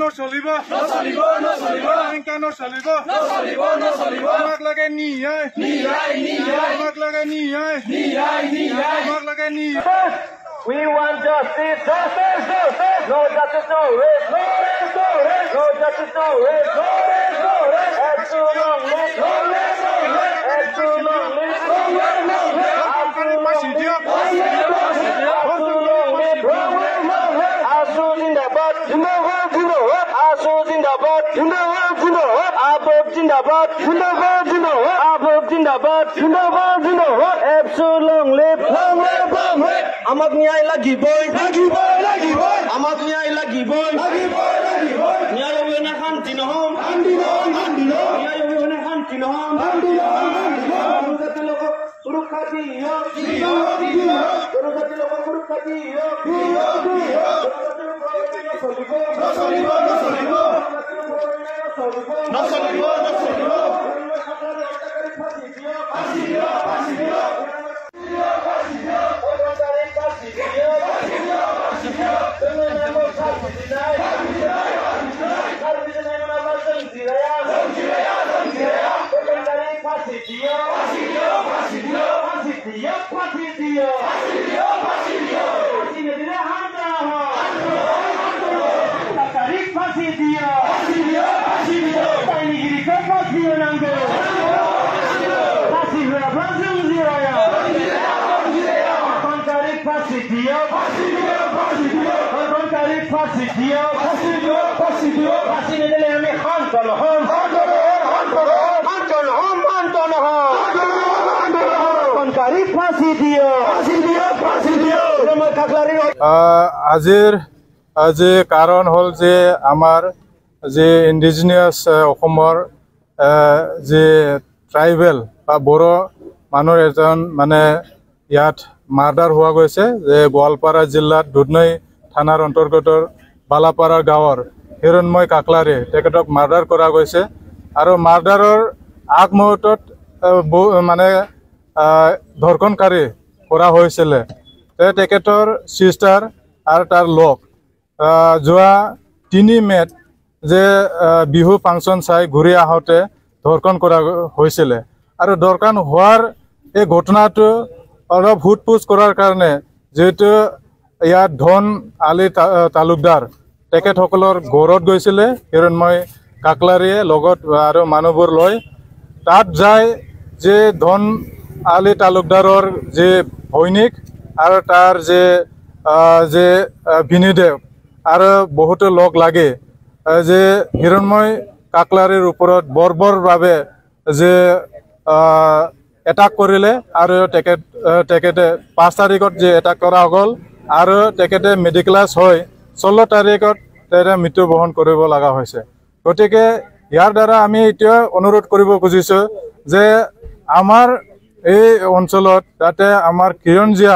no চলিব আমাক লাগে নিয়াই আমাক লাগে নিয়াই আমাক লাগে নিয়াই We want justice, justice, justice. No justice, no race, no race, no race. No justice, no race, no race, no race. And too long live, no race, no race. And too long live, no race, no race. And too long live, no race, no race. And too long live, no race, no race. Asu Zindabad, Zindabad, Zindabad. Asu Zindabad, Zindabad, Zindabad. Abab Zindabad, Zindabad, Zindabad. Abab Zindabad, Zindabad, Zindabad. Asu long live, long live, long live. Amak nyai lagi boy, amak nyai lagi boy, nyai wena hanti nohom, nyai wena hanti nohom, kurukati loko kurukati yo, kurukati loko kurukati yo, no solibo. আজি কাৰণ হল যে আমাৰ যে indigenous অসমৰ যে tribal বা বড় মানুহ এজন মানে ইয়াত মাৰ্ডাৰ হোৱা গৈছে যে গোৱালপাৰা জিলাত দুধনৈ থানাৰ অন্তৰ্গত বালাপাৰা গাঁৱৰ হিৰণময় কাকলাৰে তেখেতক মাৰ্ডাৰ কৰা গৈছে আৰু মাৰ্ডাৰৰ আগমুহূৰ্তত মানে ধৰ্ষণকাৰী কৰা হৈছিল তেখেতৰ সিস্টাৰ আৰু তাৰ লোক যোৱা 3 মেত যে বিহু ফাংচন চাই ঘূৰি আহোঁতে ধৰ্ষণ কৰা হৈছিল আৰু ধৰ্ষণ হোৱাৰ এই ঘটনাটো অলপ হুটপুচ কৰাৰ কাৰণে যেহেতু ইয়াত ধন আলী তালুকদাৰ তেখেতসকলৰ ঘৰত গৈছিলে হিৰণময় কাকলাৰীয়ে লগত আৰু মানুহবোৰ লৈ তাত যায় যে ধন আলী তালুকদাৰৰ যে ভৈনিক আৰু তাৰ যে বিনিদেৱ আৰু বহুতো লোক লাগে যে হিৰণময় কাকলাৰীৰ ওপৰত বৰ্বৰভাৱে যে এটাক কৰিলে আৰু তেখেতে 5 তাৰিখত যে এটাক কৰা হ'ল আৰু তেখেতে মেডিকেলাইজ হৈ 16 তাৰিখত তেখেতে মৃত্যুবৰণ কৰিব লগা হৈছে গতিকে ইয়াৰ দ্বাৰা আমি এতিয়া অনুৰোধ কৰিব খুজিছোঁ যে আমাৰ এই অঞ্চলত যাতে আমাৰ কিৰণজীয়া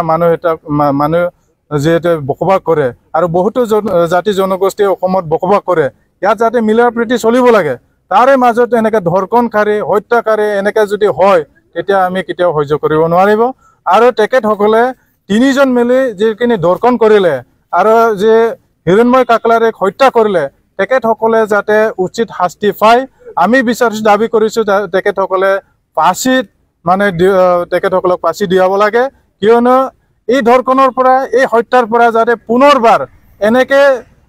মানুহ যিহেতু বসবাস কৰে আৰু বহুতো জাতি জনগোষ্ঠী অসমত বসবাস কৰে ইয়াত যাতে মিলা প্ৰীতি চলিব লাগে তাৰে মাজত এনেকৈ ধৰ্ষণকাৰী হত্যাকাৰী এনেকৈ যদি হয় তেতিয়া আমি কেতিয়াও সহ্য কৰিব নোৱাৰিব আৰু তেখেতসকলে 3 জন মিলি যিখিনি ধৰ্ষণ কৰিলে আৰু যে হিৰণময় কাকলাৰীক হত্যা কৰিলে তেখেতসকলে যাতে উচিত শাস্তি পায় আমি দাবী কৰিছোঁ তেখেতসকলে ফাঁচীত মানে তেখেতসকলক ফাঁচী দিয়াব লাগে কিয়নো এই ধৰ্ষণৰ পৰা এই হত্যাৰ পৰা যাতে পুনৰবাৰ এনেকে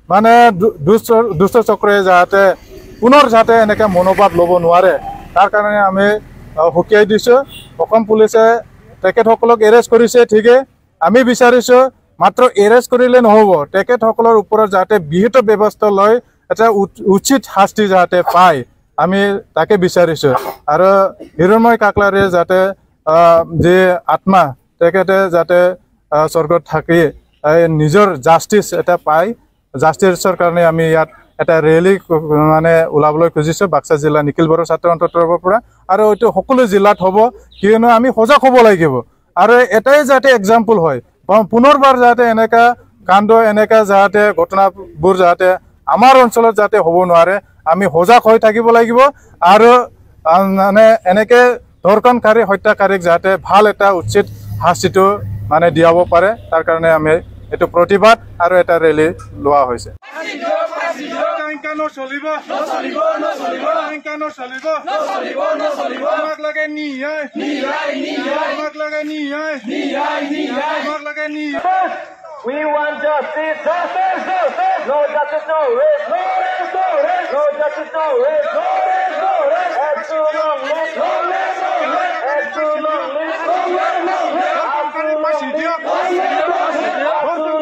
মানে দুষ্ট চক্ৰে যাতে পুনৰ যাতে এনেকে মনোভাৱ ল'ব নোৱাৰে তাৰ কাৰণে আমি হুকিয়াই দিছোঁ অসম পুলিচে তেখেতসকলক এৰেষ্ট কৰিছে ঠিকে আমি বিচাৰিছোঁ মাত্ৰ এৰেষ্ট কৰিলে নহ'ব তেখেতসকলৰ ওপৰত যাতে বিহিত ব্যৱস্থা লয় এটা উচিত শাস্তি যাতে পায় আমি তাকে বিচাৰিছোঁ আৰু হিৰণময় কাকলাৰীয়ে যাতে যে আত্মা তেখেতে যাতে স্বৰ্গত থাকি নিজৰ জাষ্টিছ এটা পায় জাষ্টিছৰ কাৰণে আমি ইয়াত এটা ৰেলী মানে ওলাবলৈ খুজিছোঁ বাক্সা জিলা নিখিল বড়ো ছাত্ৰ সন্থাৰ পৰা আৰু এইটো সকলো জিলাত হ'ব কিয়নো আমি সজাগ হ'ব লাগিব আৰু এটাই যাতে এক্সাম্পল হয় পুনৰবাৰ যাতে এনেকা কাণ্ড এনেকা যাতে ঘটনাবোৰ যাতে আমাৰ অঞ্চলত যাতে হ'ব নোৱাৰে আমি সজাগ হৈ থাকিব লাগিব আৰু মানে এনেকে ধৰ্ষণকাৰী হত্যাকাৰীক যাতে ভাল এটা উচিত শাস্তিটো মানে দিয়াব পাৰে তাৰ কাৰণে আমি এটো প্ৰতিবাদ আৰু এটা ৰেলী লোৱা হৈছে no cholibo Enka no cholibo Amak lage niyai Amak lage niyai Amak lage niyai. We want justice, justice, justice. No justice, no race, no race, no race. No justice, no race, no race, no race. Head too long, live, no race, no race. Head too long, live, no race, no race. Head too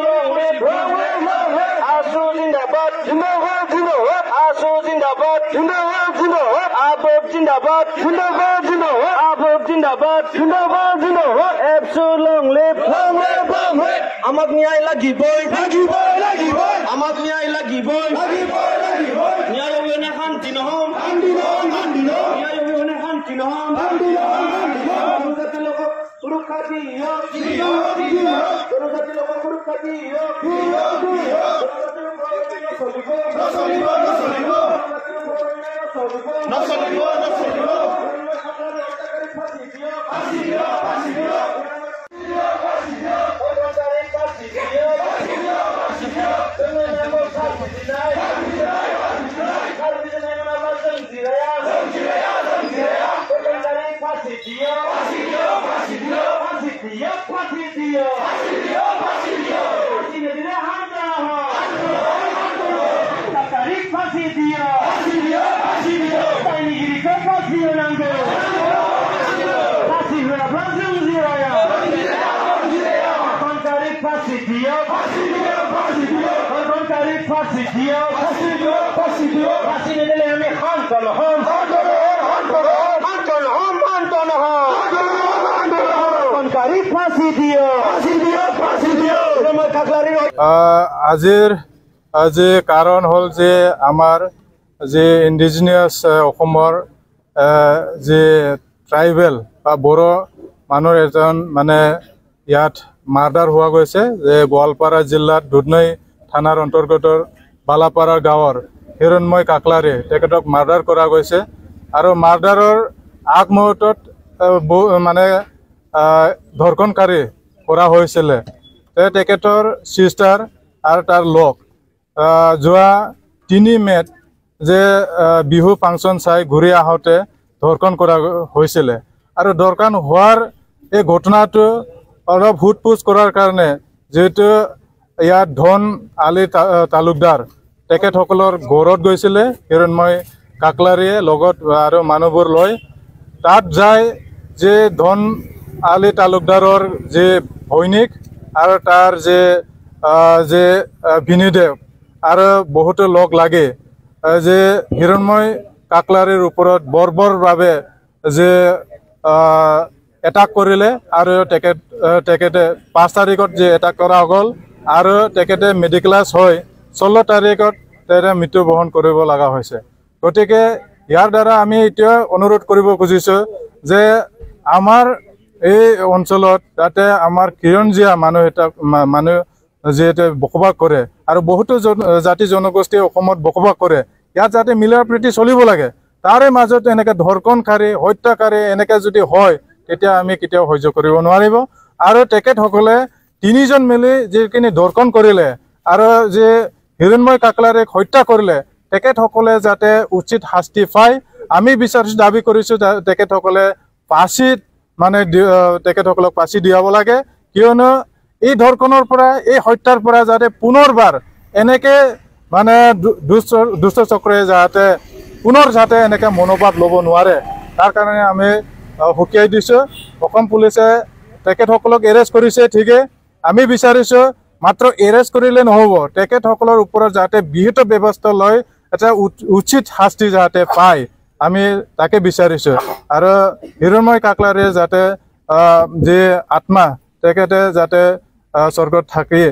long, live, no race, no race. Asus in the butt, in the world, in the world. Asus in the butt, in the world, in the world. Above in the butt, in the world, in the world. Above in the butt, in the world, in the world. Head too long, live, long live, long live. Amak nyai lagi boy, amak nyai lagi boy, nyai wena hanti nohom, nyai wena hanti nohom, surukati loko surukati yo, surukati loko surukati yo, আজি কাৰণ হল যে আমাৰ যে indigenous অসমৰ যে tribal বা বড়ো মানুহৰ এজন মানে ইয়াত মাৰ্ডাৰ হোৱা গৈছে যে গোৱালপাৰা জিলাত দুধনৈ থানাৰ অন্তৰ্গত বালাপাৰা গাঁৱৰ হিৰণময় কাকলাৰে তেখেতক মাৰ্ডাৰ কৰা গৈছে আৰু মাৰ্ডাৰৰ আগমুহূৰ্তত মানে ধৰ্ষণকাৰী কৰা হৈছিল তেখেতৰ সিস্টাৰ আৰু তাৰ লোক যোৱা 3 মেত যে বিহু ফাংচন চাই ঘূৰি আহোঁতে ধৰ্ষণ কৰা হৈছিল আৰু ধৰ্ষণ হোৱাৰ এই ঘটনাটো অলপ হুটপুচ কৰাৰ কাৰণে যেহেতু ইয়াত ধন আলী তালুকদাৰ তেখেতসকলৰ ঘৰত গৈছিল হিৰণময় কাকলাৰীয়ে লগত আৰু মানুহবোৰ লৈ তাত যায় যে ধন আলী তালুকদাৰৰ যে ভৈনিক আৰু তাৰ যে বিনিদেৱ আৰু বহুতো লোক লাগে যে হিৰণময় কাকলাৰীৰ ওপৰত বৰ্বৰভাৱে যে এটাক কৰিলে আৰু তেখেতে 5 তাৰিখত যে এটাক কৰা হ'ল আৰু তেখেতে মেডিকেলাইজ হৈ 16 তাৰিখত তেখেতে মৃত্যুবৰণ কৰিব লগা হৈছে গতিকে ইয়াৰ দ্বাৰা আমি এতিয়া অনুৰোধ কৰিব খুজিছোঁ যে আমাৰ এই অঞ্চলত যাতে আমাৰ কিৰণজীয়া মানুহ যেতে বসবাস কৰে আৰু বহুতো জাতি জনগোষ্ঠী অসমত বসবাস কৰে ইয়াত যাতে মিলা প্ৰীতি চলিব লাগে তাৰে মাজত এনেকে ধৰ্ষণকাৰী হত্যাকাৰী এনেকে যদি হয় তেতিয়া আমি কেতিয়াও সহ্য কৰিব নোৱাৰিব আৰু তেখেতসকলে 3 জন মিলি যিখিনি ধৰ্ষণ কৰিলে আৰু যে হিৰণময় কাকলাৰীক হত্যা কৰিলে তেখেতসকলে যাতে উচিত শাস্তি পায় আমি বিচাৰিছো দাবী কৰিছো তেখেতসকলে ফাঁসিত মানে তেখেতসকলক ফাঁসি দিয়াব লাগে কিয়নো এই ধৰ্ষণৰ পৰা এই হত্যাৰ পৰা যাতে পুনৰবাৰ এনেকে মানে দুষ্ট চক্ৰে যাতে পুনৰ যাতে এনেকে মনোভাৱ ল'ব নোৱাৰে তাৰ কাৰণে আমি হুকিয়াই দিছো অসম পুলিচে তেখেতসকলক এৰেষ্ট কৰিছে ঠিকে আমি বিচাৰিছো মাত্ৰ এৰেষ্ট কৰিলে নহব তেখেতসকলৰ ওপৰত যাতে বিহিত ব্যৱস্থা লয় এটা উচিত শাস্তি যাতে পায় আমি তাকে বিচাৰিছো আৰু হিৰণময় কাকলাৰীৰ যাতে যে আত্মা তেখেতে যাতে স্বৰ্গত থাকি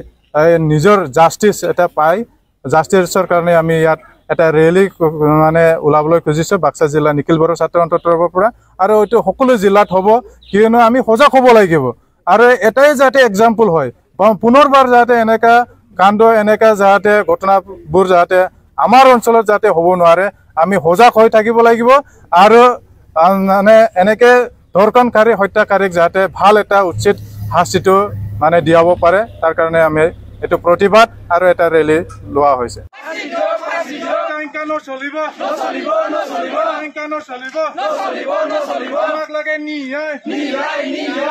নিজৰ জাষ্টিস এটা পায় জাষ্টিসৰ কাৰণে আমি ইয়াত এটা ৰেলী মানে ওলাবলৈ খুজিছো বাক্সা জিলা নিখিল বড়ো ছাত্ৰ অন্তৰ্গতৰ পৰা আৰু এইটো সকলো জিলাত হ'ব কিয়নো আমি সজাগ হ'ব লাগিব আৰু এটাই যাতে এক্সাম্পল হয় পুনৰবাৰ যাতে এনেকা কাণ্ড এনেকা যাতে ঘটনাবোৰ যাতে আমাৰ অঞ্চলত যাতে হ'ব নোৱাৰে আমি সজাগ হৈ থাকিব লাগিব আৰু মানে এনেকে ধৰ্ষণকাৰী হত্যাকাৰীক যাতে ভাল এটা উচিত শাস্তিটো মানে দিয়াব পাৰে তাৰ কাৰণে আমি এটো প্ৰতিবাদ আৰু এটা ৰেলী লোৱা হৈছে হিংসা নচলিব হিংসা নচলিব আমাক লাগে ন্যায়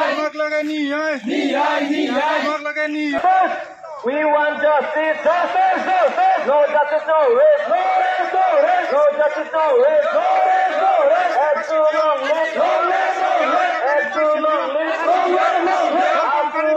আমাক লাগে ন্যায় আমাক লাগে ন্যায় We want justice, justice, justice. No justice, no race. No race, no race. No justice, no race. No race, no race. Head too long, live. No race, no race. Head too long, live. No race, no race. Head too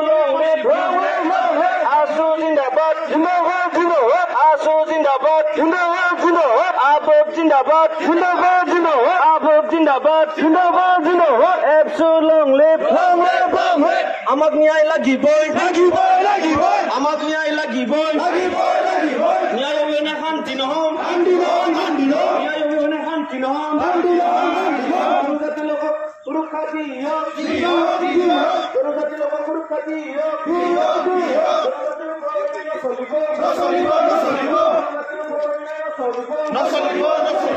long, live. Head too long, live. Asus in the butt, in the world, in the world. Asus in the butt, in the world, in the world. Above in the butt, in the world, in the world. Above in the butt, in the world, in the world. Head too long, live. Long live, long live. আমাক ন্যায় লাগিবই লাগিবই লাগিবই আমাক ন্যায় লাগিবই লাগিবই লাগিবই ন্যায় অবিহনে শান্তি নহম শান্তি নহম শান্তি নহম ন্যায় অবিহনে শান্তি নহম শান্তি নহম শান্তি নহম জনজাতি লোকক সুৰক্ষা দিয়ক দিয়ক দিয়ক জনজাতি লোকক সুৰক্ষা দিয়ক দিয়ক দিয়ক নচলিব নচলিব নচলিব নচলিব নচলিব